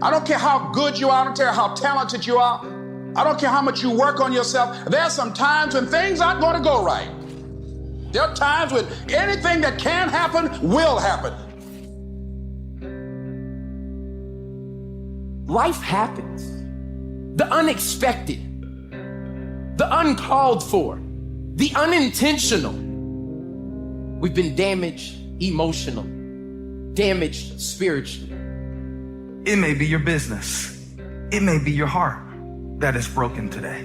I don't care how good you are. I don't care how talented you are. I don't care how much you work on yourself. There are some times when things aren't going to go right. There are times when anything that can happen will happen. Life happens. The unexpected, the uncalled for, the unintentional. We've been damaged emotionally, damaged spiritually. It may be your business. It may be your heart that is broken today.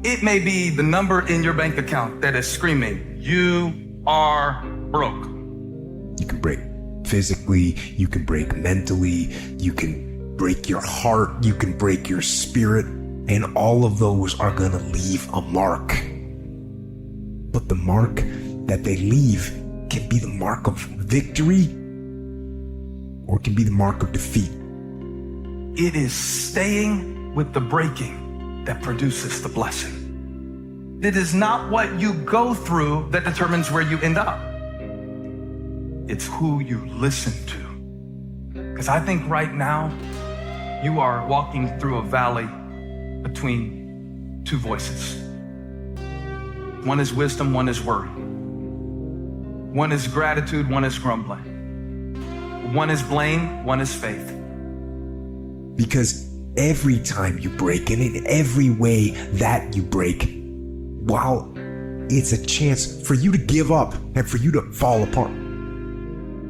It may be the number in your bank account that is screaming, you are broke. You can break physically, you can break mentally, you can break your heart, you can break your spirit, and all of those are gonna leave a mark. But the mark that they leave can be the mark of victory, or it can be the mark of defeat. It is staying with the breaking that produces the blessing. It is not what you go through that determines where you end up. It's who you listen to. Because I think right now, you are walking through a valley between two voices. One is wisdom, one is worry. One is gratitude, one is grumbling. One is blame, one is faith. Because every time you break, and in every way that you break, while it's a chance for you to give up and for you to fall apart,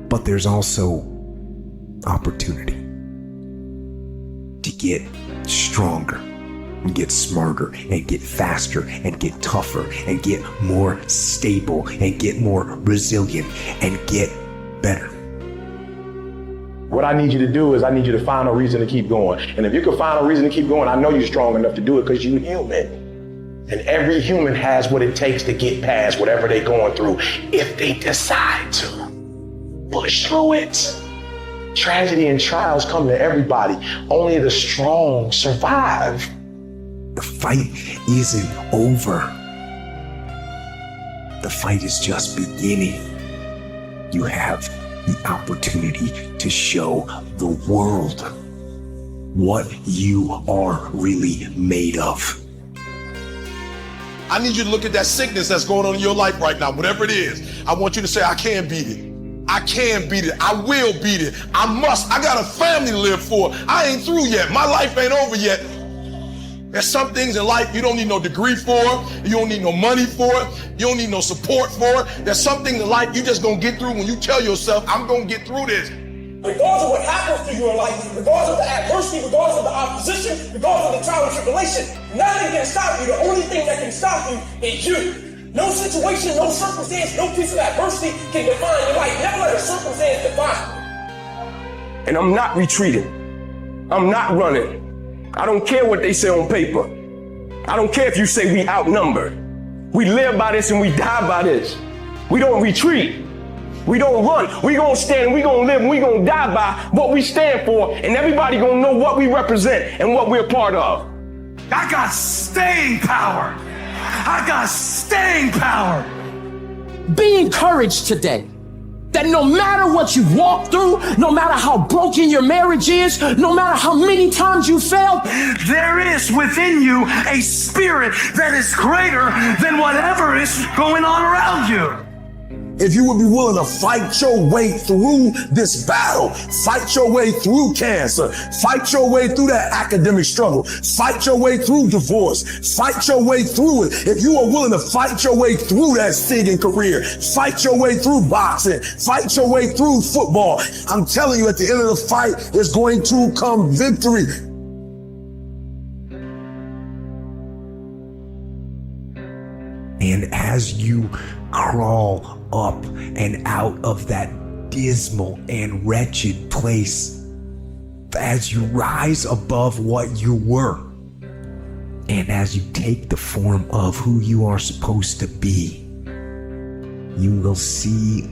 but there's also opportunity to get stronger and get smarter and get faster and get tougher and get more stable and get more resilient and get better. What I need you to do is I need you to find a reason to keep going. And if you can find a reason to keep going, I know you're strong enough to do it because you're human. And every human has what it takes to get past whatever they're going through if they decide to push through it. Tragedy and trials come to everybody. Only the strong survive. The fight isn't over. The fight is just beginning. You have the opportunity to show the world what you are really made of. I need you to look at that sickness that's going on in your life right now, whatever it is. I want you to say, I can beat it. I can beat it. I will beat it. I must. I got a family to live for. I ain't through yet. My life ain't over yet. There's some things in life you don't need no degree for. You don't need no money for it. You don't need no support for it. There's some things in life you just gonna get through when you tell yourself, I'm gonna get through this. Regardless of what happens to you in life, regardless of the adversity, regardless of the opposition, regardless of the trial and tribulation, nothing can stop you. The only thing that can stop you is you. No situation, no circumstance, no piece of adversity can define your life. Never let a circumstance define you. And I'm not retreating. I'm not running. I don't care what they say on paper. I don't care if you say we outnumbered. We live by this and we die by this. We don't retreat. We don't run. We gonna stand, we gonna live, and we gonna die by what we stand for, and everybody gonna know what we represent and what we're a part of. I got staying power. I got staying power. Be encouraged today that no matter what you've walked through, no matter how broken your marriage is, no matter how many times you failed, there is within you a spirit that is greater than whatever is going on around you. If you would be willing to fight your way through this battle, fight your way through cancer, fight your way through that academic struggle, fight your way through divorce, fight your way through it. If you are willing to fight your way through that singing career, fight your way through boxing, fight your way through football, I'm telling you, at the end of the fight is going to come victory. And as you crawl up and out of that dismal and wretched place, as you rise above what you were, and as you take the form of who you are supposed to be, you will see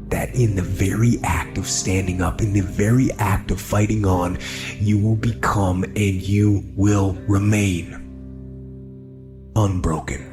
that in the very act of standing up, in the very act of fighting on, you will become and you will remain unbroken.